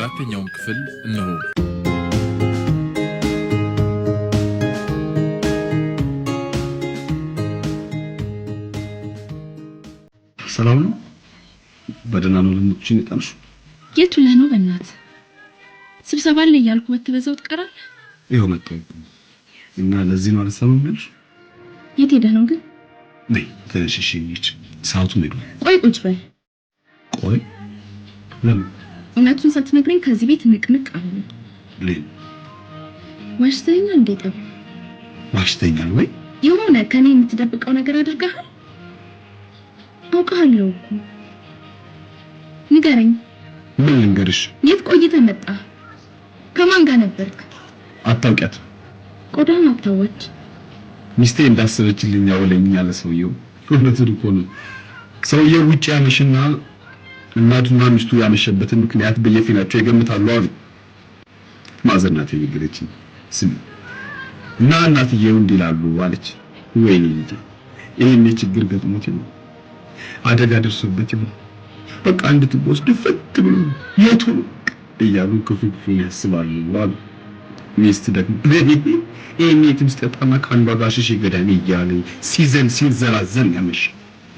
አራተኛውን ክፍል እነሆ። ሰላም ነው? በደህና ነው? ለምትችኝ ጣልሽ? የቱ ለነው? በእናት ስብሰባ ላይ ያልኩ ወትበዘው ትቀራል። ይሄው መጣሁ እና ለዚህ ነው አልሰማም ያልሽ? የት ሄደህ ነው ግን? ነይ ተነሽሽ እንሂድ። ሰዓቱ ሄዱ። ቆይ ቁጭ በል። ቆይ ለምን? እውነቱን ሳትነግረኝ ከዚህ ቤት ንቅንቅ አለ። ለምን? ዋሽተኛ እንደጠብ ዋሽተኛል ወይ? የሆነ ከኔ የምትደብቀው ነገር አድርገሃል? አውቃለሁ እኮ። ንገረኝ። ምን ልንገርሽ? የት ቆይተህ መጣ? ከማን ጋር ነበርክ? አታውቂያት? ቆዳን አታወች። ሚስቴ እንዳሰበችልኝ ያወለኛል ሰውየው። እውነቱን እኮ ነው። ሰውየው ውጪ ያመሽና እናቱና ሚስቱ ያመሸበትን ምክንያት በየፊናቸው ይገምታሉ አሉ። ማዘናት የሚገለችኝ ስም እና እናትየው እንዲላሉ አለች። ወይኔ ልጅ ይሄን ችግር ገጥሞት ነው አደጋ ደርሶበት ነው በቃ እንድትወስድ ድፍት ብሎ የቱ እያሉ ክፉ ያስባሉ አሉ። ሚስት ደግሞ ይሄን የትምስጠጣና ካንባ ጋሽሽ ገዳሚ እያለ ሲዘላዘል ያመሽ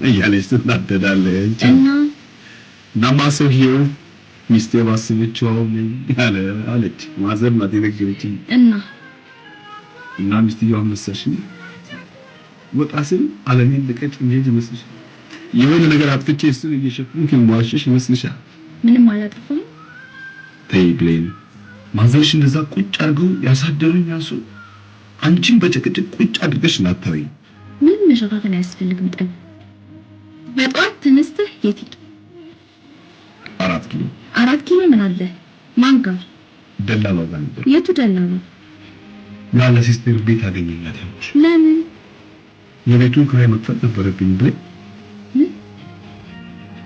እያለች ትናደዳለች። እና ማሰውየው ሚስቴ ባስበችው አለች። ማዘር ናት የነገረችኝ። እና ሚስትየው መሰልሽ ወጣ ስል ዓለሜን ልቀጭ እንጂ መስልሽ የሆነ ነገር አጥፍቼ እሱን እየሸፈንኩ ማዋሸሽ ይመስልሻል? ምንም አላጠፋም። ተይ ብሌን፣ ማዘርሽ እንደዛ ቁጭ አድርገው ያሳደሩኝ አንሱ አንቺን በጭቅጭቅ ቁጭ አድርገሽ ናታውኝ። ምንም መሸፋፈን አያስፈልግም። ጠብ በጧት ተነስተህ የት ሄድክ? 4 ኪሎ ምን አለ? ማን ጋር? ደላላው ጋር ነበር። የቱ ደላላ? ያለ ሲስተር ቤት አገኘኛት ያለሽ። ለምን? የቤቱን ክራይ መክፈል ነበረብኝ ብለ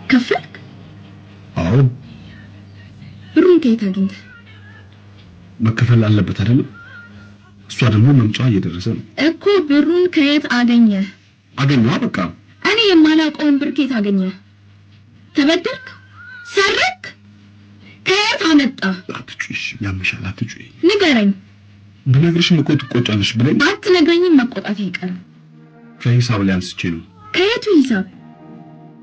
ከፈልክ? አዎ። ብሩን ከየት አገኘህ? መከፈል አለበት አይደል? እሷ ደግሞ መምጫዋ እየደረሰ ነው እኮ። ብሩን ከየት አገኘህ? አገኘዋ በቃ። እኔ የማላውቀውን ብር ከየት አገኘህ? ተበደርክ? ሰረክ? ከየት አመጣ? አትጩሽ፣ ያምሻል። አትጩይ። ንገረኝ። ብነግርሽ ትቆጫለሽ ብለኝ አትነግረኝም። መቆጣት አይቀርም። ከሂሳብ ላይ አንስቼ ነው። ከየቱ ሂሳብ?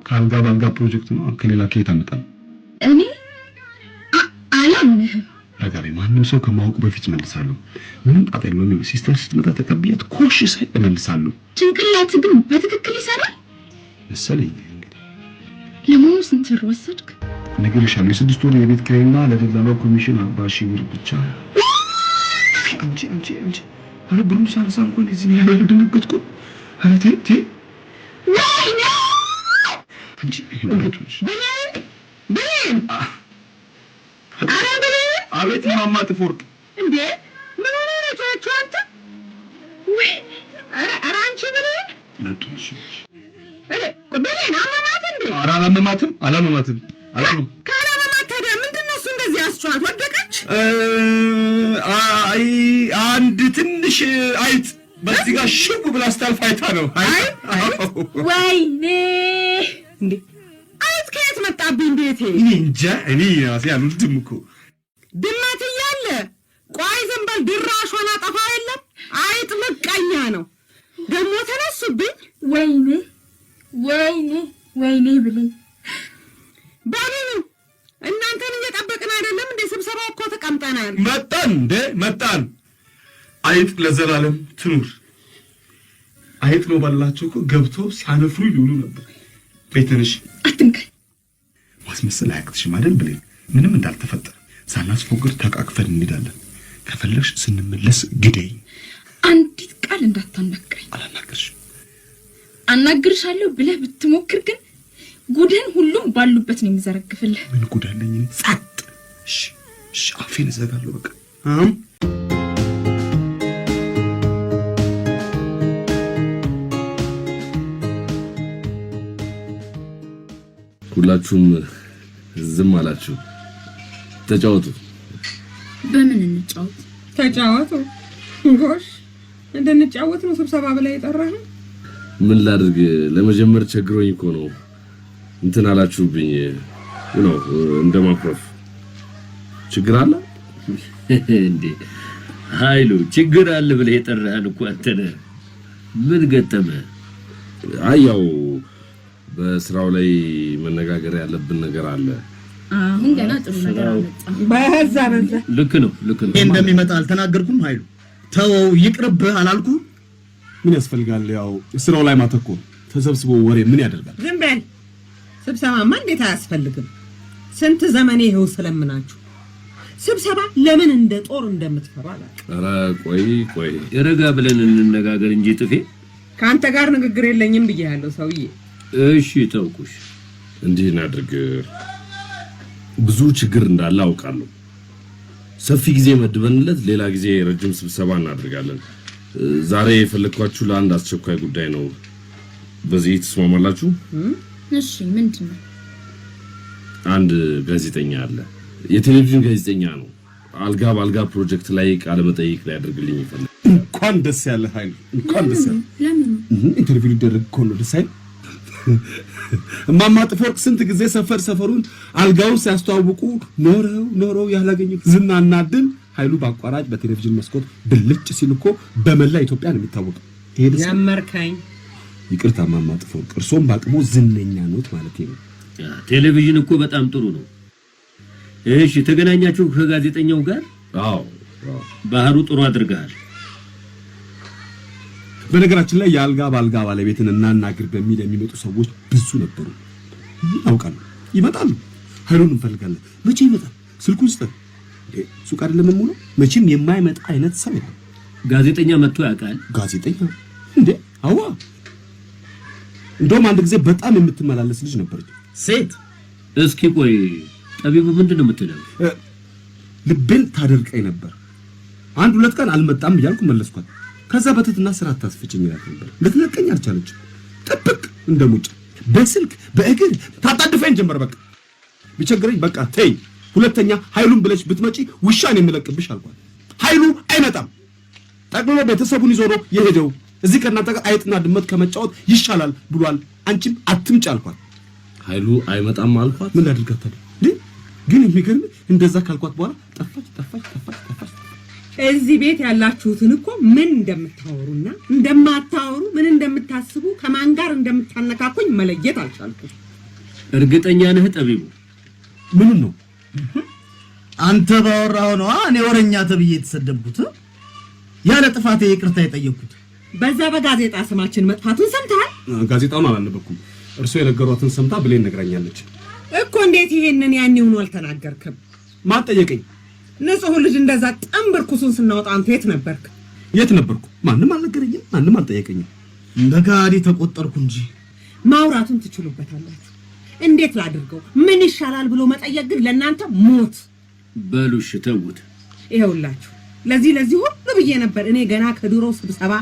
ከአልጋ ባልጋ ፕሮጀክት ነው። ከሌላ ከየት አመጣ? እኔ አላምንህም። ረጋቢ፣ ማንም ሰው ከማወቁ በፊት መልሳለሁ። ምንም ጣጣ የለውም። ሲስተር ስትመጣ ተቀብያት ኮሽ ሳይ እመልሳለሁ። ጭንቅላት ግን በትክክል ይሰራል መሰለኝ። ለሞኑ ስንት ብር ወሰድክ? ነገርሻለሁ። 6 ወር የቤት ኪራይና ለደላላው ኮሚሽን 40 ሺህ ብር ብቻ። አንቺ አረ ብሩን ሳንሳ እንኳን እዚህ ነው ያለው። ደንገጥኩ። አረ ተይ ወይኔ! አንቺ ብሌን! አረ ብሌን! አቤት ማማ ትፎርቅ እንዴ! ምን ሆነ ነው አንተ? ወይ አረ አንቺ ብሌን! ነጥሽ ብሌን አመማት እንዴ? አረ አላመማትም። ካላመማት ታዲያ ምንድነው እሱ እንደዚህ አስጫዋት? ወደቀች? አይ አንድ ትንሽ አይጥ በዚህ ጋር ሽው ብላ ስታልፋይታ ነው። ወይኔ! እንዴ አይጥ ከየት መጣብኝ ቤቴ? እኔ እንጃ። እኔ ራሴ አልወድም እኮ ድመት እያለ ቆይ ዝም በል። ድራሿን አጠፋ የለም። አይጥ ምቀኛ ነው ደግሞ ተነሱብኝ። ወይኔ ብለኝ ባሉ እናንተን እየጠበቅን አይደለም እንዴ? ስብሰባው እኮ ተቀምጠናል። መጣን። አይጥ ለዘላለም ትኑር። አይጥ ነው ባላችሁ እኮ ገብተው ሲያነፍሩ ይሉሉ ነበር። ቤትንሽ አትንከኝ። ማስመሰል አያቅትሽም አይደል ብሌን? ምንም እንዳልተፈጠረ ሳናስፎግር ተቃቅፈን እንሄዳለን። ከፈለግሽ ስንመለስ ግደኝ። አንዲት ቃል እንዳታናግረኝ። አላናግርሽም። አናግርሻለሁ ብለህ ብትሞክር ግን ጉድህን ሁሉም ባሉበት ነው የሚዘረግፍልህ። ምን ጉድ አለኝ? ጸጥ። እሺ አፌን እዘጋለሁ በቃ። ሁላችሁም ዝም አላችሁ። ተጫወቱ። በምን እንጫወት? ተጫወቱ። ጎሽ እንድንጫወት ነው ስብሰባ ብለህ የጠራህ? ምን ላድርግ? ለመጀመር ቸግሮኝ እኮ ነው። እንትን አላችሁብኝ ነው እንደማክሮፍ ችግር አለ እንዴ? ኃይሉ ችግር አለ ብለህ የጠራህን እኮ አንተ ነህ። ምን ገጠመ? አያው በስራው ላይ መነጋገር ያለብን ነገር አለ። አሁን ገና ጥሩ ነገር አመጣ። በዛ ልክ ነው። እንደሚመጣ አልተናገርኩም ኃይሉ። ተወው ይቅርብህ አላልኩ? ምን ያስፈልጋል? ያው ስራው ላይ ማተኮር። ተሰብስቦ ወሬ ምን ያደርጋል? ዝም በል። ስብሰባማ እንዴት አያስፈልግም? ስንት ዘመኔ ይኸው ስለምናችሁ ስብሰባ ለምን እንደ ጦር እንደምትፈራ አላውቅም። ኧረ ቆይ ረጋ ብለን እንነጋገር እንጂ ጥፌ። ከአንተ ጋር ንግግር የለኝም ብዬሃለሁ ሰውዬ። እሺ ተውኩሽ። እንዲህ እናድርግ። ብዙ ችግር እንዳለ አውቃለሁ። ሰፊ ጊዜ መድበንለት ሌላ ጊዜ ረጅም ስብሰባ እናደርጋለን። ዛሬ የፈለኳችሁ ለአንድ አስቸኳይ ጉዳይ ነው። በዚህ ተስማማላችሁ? እሺ ምንድነው? አንድ ጋዜጠኛ አለ። የቴሌቪዥን ጋዜጠኛ ነው። አልጋ ባልጋ ፕሮጀክት ላይ ቃለ መጠይቅ ላይ ያደርግልኝ ይፈልጋል። እንኳን ደስ ያለ ኃይሉ፣ እንኳን ደስ ያለ። ለምን ኢንተርቪው ሊደረግ እኮ ነው። ደስ አይል? እማማ ጥፎወርቅ ስንት ጊዜ ሰፈሩን አልጋውን ሲያስተዋውቁ ኖረው ያላገኙት ዝናና ድል ኃይሉ በአቋራጭ በቴሌቪዥን መስኮት ብልጭ ሲል እኮ በመላ ኢትዮጵያ ነው የሚታወቀው። ያመርከኝ። ይቅርታ እማማ ጥፎወርቅ፣ እርሶም ባቅሞ ዝነኛ ኖት ማለት ነው። ቴሌቪዥን እኮ በጣም ጥሩ ነው። እሺ ተገናኛችሁ ከጋዜጠኛው ጋር? አዎ። ባህሩ ጥሩ አድርገሃል። በነገራችን ላይ የአልጋ ባልጋ ባለቤትን እናናግር በሚል የሚመጡ ሰዎች ብዙ ነበሩ። ያውቃሉ፣ ይመጣሉ። ኃይሉን እንፈልጋለን። መቼ ይመጣል? ስልኩን ስጠን። ሱቅ አይደለም ሙሉ። መቼም የማይመጣ አይነት ሰው ነው። ጋዜጠኛ መጥቶ ያውቃል? ጋዜጠኛ እንዴ? አዋ እንደውም አንድ ጊዜ በጣም የምትመላለስ ልጅ ነበረች፣ ሴት። እስኪ ቆይ ጠቢቡ ምንድነው የምትለው? ልቤን ታደርቀኝ ነበር። አንድ ሁለት ቀን አልመጣም እያልኩ መለስኳት። ከዛ በትትና ስራ አታስፈጭኝ ይላል ነበር። ልትለቀኝ አልቻለችም። ጥብቅ እንደሙጭ በስልክ በእግር ታጣድፈኝ ጀመር። በቃ ቢቸግረኝ በቃ ተይ፣ ሁለተኛ ኃይሉን ብለሽ ብትመጪ ውሻን የምለቅብሽ አልኳት። ኃይሉ አይመጣም። ጠቅልሎ ቤተሰቡን ይዞ ነው የሄደው። እዚህ ከእናንተ ጋር አይጥና ድመት ከመጫወት ይሻላል ብሏል። አንቺም አትምጪ አልኳት። ኃይሉ አይመጣም አልኳት። ምን ላድርጋት ታዲያ? ግን የሚገርም እንደዛ ካልኳት በኋላ ጠፋች። እዚህ ቤት ያላችሁትን እኮ ምን እንደምታወሩና እንደማታወሩ ምን እንደምታስቡ ከማን ጋር እንደምታነካኩኝ መለየት አልቻልኩም። እርግጠኛ ነህ ጠቢቡ? ምን ነው አንተ ባወራው ነው እኔ ወረኛ ተብዬ የተሰደብኩት? ያለ ጥፋቴ ይቅርታ የጠየቅኩት። በዛ በጋዜጣ ስማችን መጥፋቱን ሰምተሃል? ጋዜጣውን አላነበብኩም። እርሱ የነገሯትን ሰምታ ብሌን ነግራኛለች እኮ። እንዴት ይሄንን ያኔው ነው አልተናገርክም? ማን ጠየቀኝ? ንጹህ ልጅ እንደዛ ጠምብርኩሱን ስናወጣ አንተ የት ነበርክ? የት ነበርኩ? ማንም አልነገረኝም፣ ማንም አልጠየቀኝም። እንደ ጋዲ ተቆጠርኩ እንጂ። ማውራቱን ትችሉበታላችሁ። እንዴት ላድርገው? ምን ይሻላል ብሎ መጠየቅ ግን ለእናንተ ሞት። በሉሽ ተውት። ይኸውላችሁ ለዚህ ሁሉ ብዬ ነበር እኔ ገና ከድሮ ስብሰባ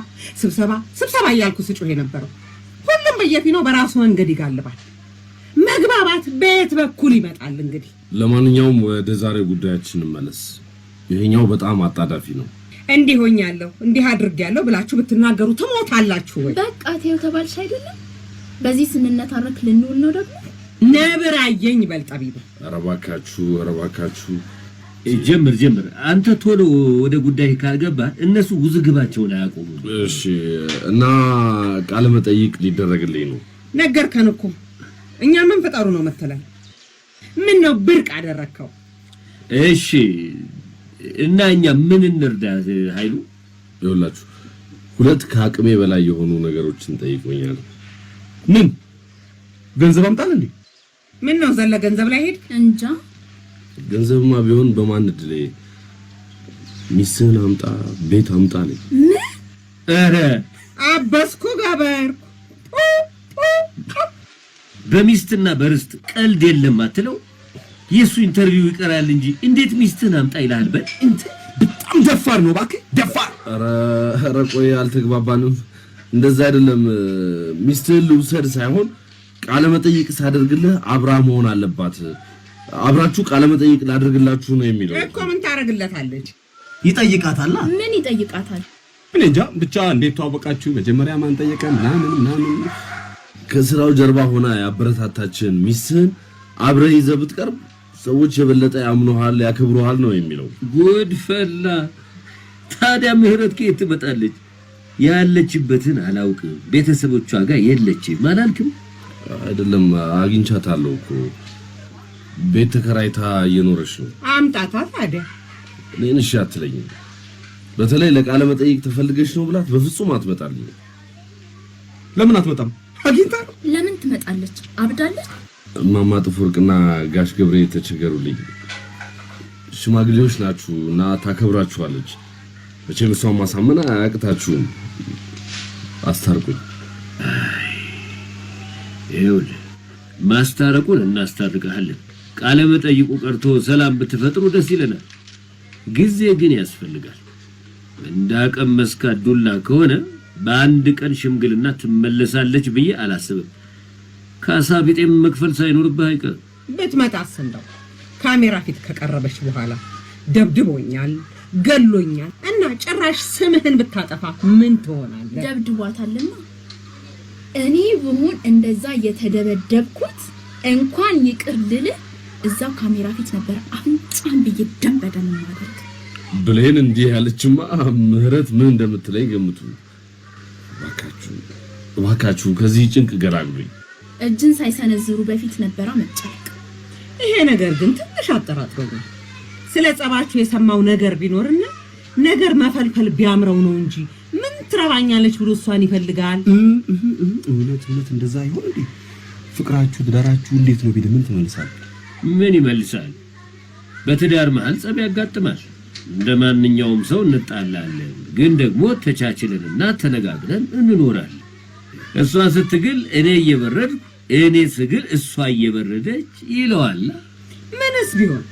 እያልኩ ስጮህ ነበረው። ሁሉም በየፊናው በራሱ መንገድ ይጋልባል። መግባባት በየት በኩል ይመጣል? እንግዲህ ለማንኛውም ወደ ዛሬው ጉዳያችን እንመለስ። ይሄኛው በጣም አጣዳፊ ነው። እንዲህ ሆኛለሁ እንዲህ አድርጌያለሁ ብላችሁ ብትናገሩ ትሞታላችሁ ወይ? በቃ ተይው ተባልሽ አይደለም? በዚህ ስንነታረክ ልንውል ነው ደግሞ። ነብር አየኝ በል ጠቢቡ። ኧረ እባካችሁ ጀምር። አንተ ቶሎ ወደ ጉዳይ ካልገባ እነሱ ውዝግባቸውን አያቆሙም። እሺ። እና ቃለ መጠይቅ ሊደረግልኝ ነው። ነገርከን እኮ እኛ ምን ፈጠሩ ነው መተላል? ምን ነው ብርቅ አደረከው? እሺ። እና እኛ ምን እንርዳ ኃይሉ? ይኸውላችሁ ሁለት ከአቅሜ በላይ የሆኑ ነገሮችን ጠይቆኛል። ምን ገንዘብ አምጣል እንዴ? ምን ነው ዘለ ገንዘብ ላይ ሄድ? እንጃ። ገንዘብማ ቢሆን በማን እድሌ። ሚስትን አምጣ፣ ቤት አምጣልኝ። ኧረ አበስኩ ገበርኩ። በሚስትና በርስት ቀልድ የለም አትለው። የሱ ኢንተርቪው ይቀራል እንጂ እንዴት ሚስትን አምጣ ይላል? በጣም ደፋር ነው እባክህ፣ ደፋር። ኧረ ቆይ አልተግባባንም። እንደዛ አይደለም። ሚስትህን ልውሰድ ሳይሆን ቃለ መጠይቅ ሳደርግልህ አብራ መሆን አለባት። አብራችሁ ቃለ መጠይቅ ላድርግላችሁ ነው የሚለው እኮ። ምን ታረግለታለች? ይጠይቃታል። ምን ይጠይቃታል? እኔ እንጃ። ብቻ እንዴት ተዋወቃችሁ? መጀመሪያ ማን ጠየቀ? ምናምን ከስራው ጀርባ ሆና ያበረታታችን ሚስትህን አብረህ ይዘህ ብትቀርብ ሰዎች የበለጠ ያምኑሃል፣ ያከብሩሃል ነው የሚለው። ጉድ ፈላ። ታዲያ ምህረት ከየት ትመጣለች? ያለችበትን አላውቅም። ቤተሰቦቿ ጋር የለችም አላልክም? አይደለም አግኝቻታለሁ እኮ ቤት ተከራይታ እየኖረች ነው። አምጣታ ታዲያ። እኔን እሺ አትለኝም። በተለይ ለቃለ መጠይቅ ተፈልገሽ ነው ብላት በፍጹም አትመጣልኝ። ለምን አትመጣም? አግኝታ ነው። ለምን ትመጣለች? አብዳለች? እማማ ጥፍወርቅና ጋሽ ገብሬ ተቸገሩልኝ። ሽማግሌዎች ናችሁ እና ታከብራችኋለች። መቼም እሷን ማሳመን አያቅታችሁም። አስታርቁኝ። ይኸውልህ ማስታረቁን እናስታርቃለን። ቃለ መጠይቁ ቀርቶ ሰላም ብትፈጥሩ ደስ ይለናል። ጊዜ ግን ያስፈልጋል። እንዳቀመስካት ዱላ ከሆነ በአንድ ቀን ሽምግልና ትመለሳለች ብዬ አላስብም። ካሳ ቢጤም መክፈል ሳይኖርብህ አይቀር። ብትመጣስ እንደው ካሜራ ፊት ከቀረበች በኋላ ደብድቦኛል፣ ገሎኛል እና ጭራሽ ስምህን ብታጠፋ ምን ትሆናለህ? ደብድቧታልና እኔ ብሆን እንደዛ የተደበደብኩት እንኳን ይቅር ልልህ እዛው ካሜራ ፊት ነበር አፍንጫን ብዬ ደንበደን ማድረግ። ብሌን እንዲህ ያለችማ ምህረት ምን እንደምትለኝ ገምቱ። እባካችሁ ከዚህ ጭንቅ ገላግሉኝ። እጅን ሳይሰነዝሩ በፊት ነበራ መጨረቅ። ይሄ ነገር ግን ትንሽ አጠራጥሮኛል። ስለ ጸባችሁ የሰማው ነገር ቢኖርና ነገር መፈልፈል ቢያምረው ነው እንጂ ምን ትረባኛለች ብሎ እሷን ይፈልጋል። እውነት እንደዛ ይሆን እንዴ? ፍቅራችሁ ትዳራችሁ እንዴት ነው ቢል ምን ትመልሳለህ? ምን ይመልሳል? በትዳር መሃል ጸብ ያጋጥማል። እንደማንኛውም ሰው እንጣላለን፣ ግን ደግሞ ተቻችለንና ተነጋግረን እንኖራለን። እሷ ስትግል እኔ እየበረድኩ፣ እኔ ስግል እሷ እየበረደች ይለዋል። ምንስ ቢሆን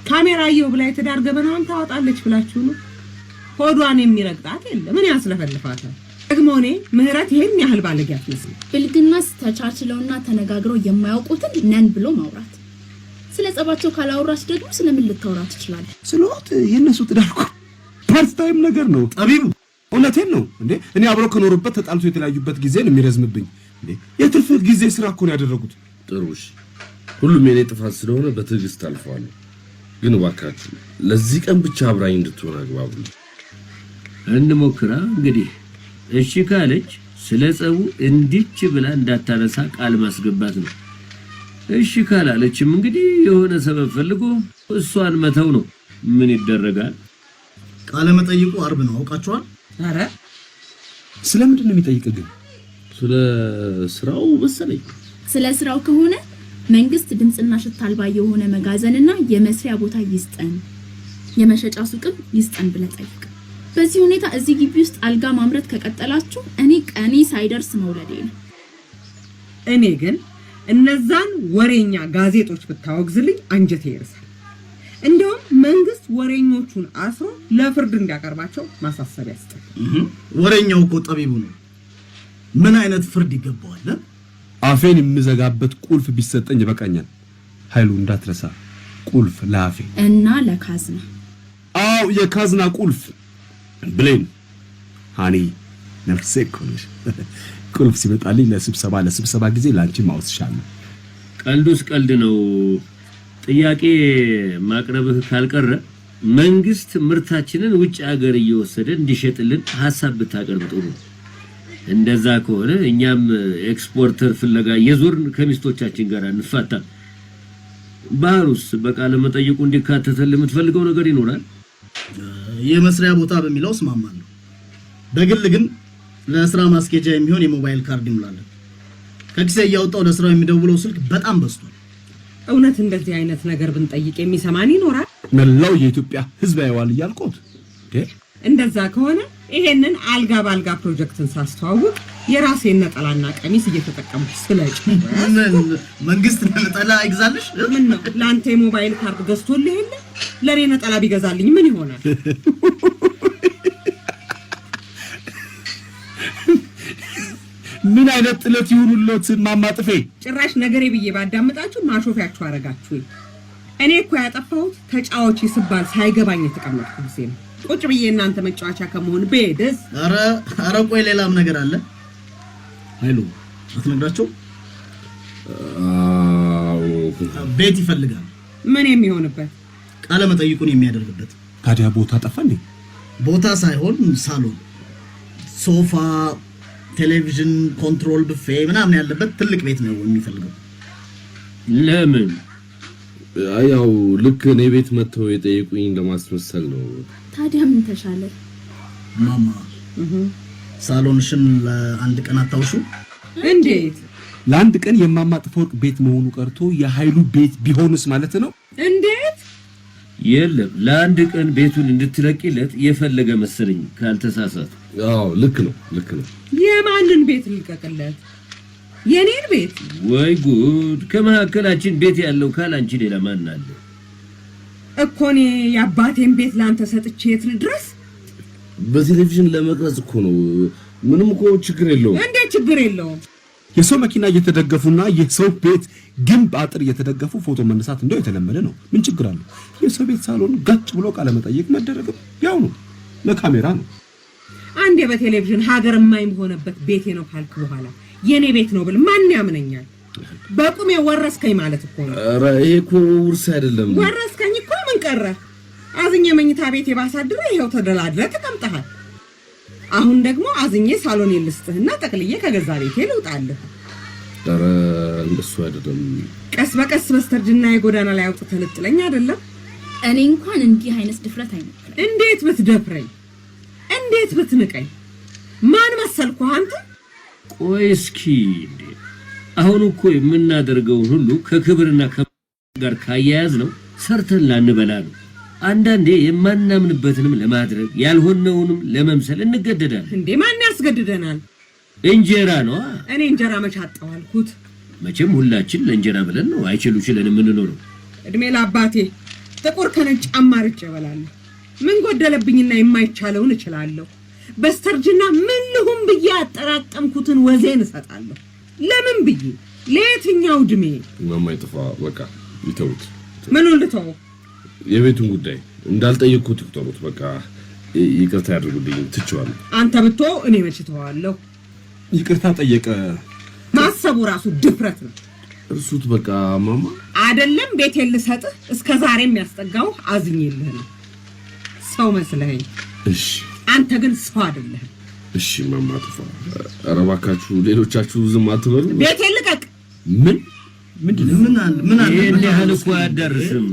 ካሜራ አየው ብላ የትዳር ገበናዋን ታወጣለች ብላችሁ ነው? ሆዷን የሚረግጣት የለም። ምን ያስለፈልፋታል? ደግሞ እኔ ምህረት ይሄን ያህል ባለጌ አትመስልም። ብልግናስ ተቻችለውና ተነጋግረው የማያውቁትን ነን ብሎ ማውራት። ስለ ጸባቸው ካላወራች ደግሞ ስለምን ልታወራ ትችላለህ? ስለወጥ የነሱ ትዳር እኮ ፓርት ታይም ነገር ነው ጠቢቡ። እውነቴን ነው እንዴ? እኔ አብረው ከኖሩበት ተጣልቶ የተለያዩበት ጊዜ ነው የሚረዝምብኝ እንዴ? የትርፍ ጊዜ ስራ እኮ ነው ያደረጉት። ጥሩሽ፣ ሁሉም የኔ ጥፋት ስለሆነ በትዕግስት አልፈዋለሁ። ግን እባካችሁ ለዚህ ቀን ብቻ አብራኝ እንድትሆን አግባቡኝ። እንሞክራ እንግዲህ። እሺ ካለች ስለ ጸቡ እንዲች ብላ እንዳታነሳ ቃል ማስገባት ነው። እሺ ካላለችም እንግዲህ የሆነ ሰበብ ፈልጎ እሷን መተው ነው። ምን ይደረጋል? ቃለ መጠይቁ አርብ ነው አውቃችኋል? አረ ስለምንድን ነው የሚጠይቅ ግን? ስለ ስራው መሰለኝ። ስለ ስራው ከሆነ መንግስት ድምጽና ሽታ አልባ የሆነ መጋዘንና የመስሪያ ቦታ ይስጠን፣ የመሸጫ ሱቅም ይስጠን ብለህ ጠይቅ። በዚህ ሁኔታ እዚህ ግቢ ውስጥ አልጋ ማምረት ከቀጠላችሁ እኔ ቀኔ ሳይደርስ መውለዴ ነው። እኔ ግን እነዛን ወሬኛ ጋዜጦች ብታወግዝልኝ አንጀቴ ይርሳል። እንደውም መንግስት ወሬኞቹን አስሮ ለፍርድ እንዲያቀርባቸው ማሳሰቢያ ያስጠል። ወሬኛው እኮ ጠቢቡ ነው። ምን አይነት ፍርድ ይገባዋል? አፌን የምዘጋበት ቁልፍ ቢሰጠኝ ይበቃኛል። ኃይሉ እንዳትረሳ፣ ቁልፍ ለአፌ እና ለካዝና። አው የካዝና ቁልፍ። ብሌን ሃኒ ነፍሴ ኮንሽ ቁልፍ ሲመጣልኝ ለስብሰባ ጊዜ ላንቺ ማውስሻለሁ። ቀልዱስ ቀልድ ነው። ጥያቄ ማቅረብህ ካልቀረ መንግስት ምርታችንን ውጭ ሀገር እየወሰደ እንዲሸጥልን ሐሳብ ብታቀርብ ጥሩ። እንደዛ ከሆነ እኛም ኤክስፖርተር ፍለጋ የዞርን ከሚስቶቻችን ጋር እንፋታ። ባህሩስ በቃለ መጠይቁ እንዲካተተል የምትፈልገው ነገር ይኖራል? የመስሪያ ቦታ በሚለው እስማማለሁ። በግል ግን ለስራ ማስኬጃ የሚሆን የሞባይል ካርድ ይሙላለን። ከኪሴ እያወጣው ለስራው የሚደውለው ስልክ በጣም በዝቷል። እውነት እንደዚህ አይነት ነገር ብንጠይቅ የሚሰማን ይኖራል? መላው የኢትዮጵያ ህዝብ ያየዋል እያልኩት እንደዛ ከሆነ ይሄንን አልጋ ባልጋ ፕሮጀክትን ሳስተዋውቅ የራሴን ነጠላና ቀሚስ እየተጠቀምኩ ስለጭ መንግስት ነጠላ ይግዛልሽ? ምን ነው ለአንተ የሞባይል ካርድ ገዝቶልህ የለ? ለኔ ነጠላ ቢገዛልኝ ምን ይሆናል? ምን አይነት ጥለት ይሁንሎት ማማጥፌ። ጭራሽ ነገሬ ብዬ ባዳምጣችሁ ማሾፊያችሁ አረጋችሁ። እኔ እኮ ያጠፋሁት ተጫዋች ይስባል ሳይገባኝ የተቀመጥኩ ጊዜ ነው። ቁጭ ብዬ እናንተ መጫወቻ ከመሆን በደስ አረ ቆይ ሌላም ነገር አለ። ኃይሉ አትነግራቸው? ቤት ይፈልጋል። ምን የሚሆንበት? ቃለ መጠይቁን የሚያደርግበት። ታዲያ ቦታ ጠፋ እንዴ? ቦታ ሳይሆን ሳሎን፣ ሶፋ፣ ቴሌቪዥን፣ ኮንትሮል ቡፌ ምናምን ያለበት ትልቅ ቤት ነው የሚፈልገው። ለምን? ያው ልክ እኔ ቤት መጥተው የጠየቁኝ ለማስመሰል ነው። ታዲያ ምን ተሻለ? ማማ ሳሎንሽን ለአንድ ቀን አታውሹ? እንዴት? ለአንድ ቀን የማማ ጥፎወርቅ ቤት መሆኑ ቀርቶ የኃይሉ ቤት ቢሆንስ ማለት ነው? እንዴት? የለም ለአንድ ቀን ቤቱን እንድትለቂለት የፈለገ መሰለኝ ካልተሳሳት። አዎ ልክ ነው፣ ልክ ነው። የማንን ቤት ልቀቅለት? የኔን ቤት? ወይ ጉድ! ከመካከላችን ቤት ያለው ካላንቺ ሌላ ማን አለ? እኮ እኔ የአባቴን ቤት ላንተ ሰጥቼ የት ልድረስ? በቴሌቪዥን ለመቅረጽ እኮ ነው። ምንም እኮ ችግር የለውም። እንዴት ችግር የለውም? የሰው መኪና እየተደገፉና የሰው ቤት ግንብ አጥር እየተደገፉ ፎቶ መነሳት እንደው የተለመደ ነው። ምን ችግር አለው? የሰው ቤት ሳሎን ጋጭ ብሎ ቃለ መጠይቅ መደረግም ያው ነው፣ ለካሜራ ነው። አንዴ በቴሌቪዥን ሀገር የማይሆንበት ቤቴ ነው ካልክ በኋላ የኔ ቤት ነው ብል ማን ያምነኛል? በቁሜ ወረስከኝ ማለት እኮ ነው። ኧረ ይሄ እኮ ውርስ አይደለም። ወረስከኝ እኮ ምን ቀረ? አዝኜ መኝታ ቤቴ ባሳድረ ይኸው ተደላድረ ተቀምጠሃል። አሁን ደግሞ አዝኜ ሳሎን ልስጥህና ጠቅልዬ ከገዛ ቤቴ ልውጣልህ። ኧረ እንደሱ አይደለም። ቀስ በቀስ በስተርጅና የጎዳና ላይ አውጥተህ ልጥለኝ አይደለም? እኔ እንኳን እንዲህ አይነት ድፍረት አይሞክረኝ። እንዴት ብትደፍረኝ፣ እንዴት ብትንቀኝ? ማን መሰልኩ አንተ? ቆይ እስኪ አሁን እኮ የምናደርገውን ሁሉ ከክብርና ጋር ካያያዝ ነው ሰርተን ላንበላ ነው። አንዳንዴ የማናምንበትንም ለማድረግ ያልሆነውንም ለመምሰል እንገደዳለን። እንዴ ማን ያስገድደናል? እንጀራ ነው። እኔ እንጀራ መቻጣው አልኩት። መቼም ሁላችን ለእንጀራ ብለን ነው አይችሉችለን የምንኖረው። እድሜ ለአባቴ ጥቁር ከነጭ አማርጬ እበላለሁ። ምን ጎደለብኝና የማይቻለውን እችላለሁ። በስተርጅና ምን ልሁን ብዬ አጠራቀምኩትን ወዜን እሰጣለሁ። ለምን ብዬ ለየትኛው እድሜ? ማማይጥፋ በቃ ይተውት። ምኑን ልተው? የቤቱን ጉዳይ እንዳልጠየቅኩት ይቁጠሩት። በቃ ይቅርታ ያድርጉልኝ፣ ትቼዋለሁ። አንተ ብቶ እኔ መች ተዋለሁ? ይቅርታ ጠየቀ ማሰቡ ራሱ ድፍረት ነው። እርሱት በቃ ማማ። አይደለም ቤቴን ልሰጥህ እስከ ዛሬ የሚያስጠጋው አዝኜልህ ነው። ሰው መስለኸኝ። እሺ አንተ ግን ሰው አይደለህም። እሺ ማማ ጥፋ። ኧረ እባካችሁ ሌሎቻችሁ ዝም አትበሉ። ቤቴን ልቀቅ። ምን አለ ይሄን ያህል እኮ አያዳርስም።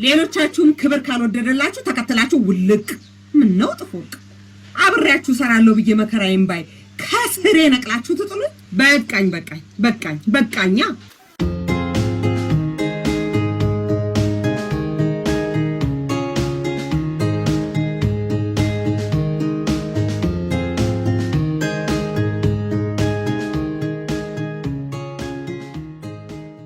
ሌሎቻችሁም ክብር ካልወደደላችሁ ተከትላችሁ ውልቅ። ምን ነው ጥፎወርቅ? አብሬያችሁ ሰራለሁ ብዬ መከራዬን ባይ ከስሬ ነቅላችሁ ትጥሉኝ። በቃኝ በቃኝ በቃኝ በቃኛ።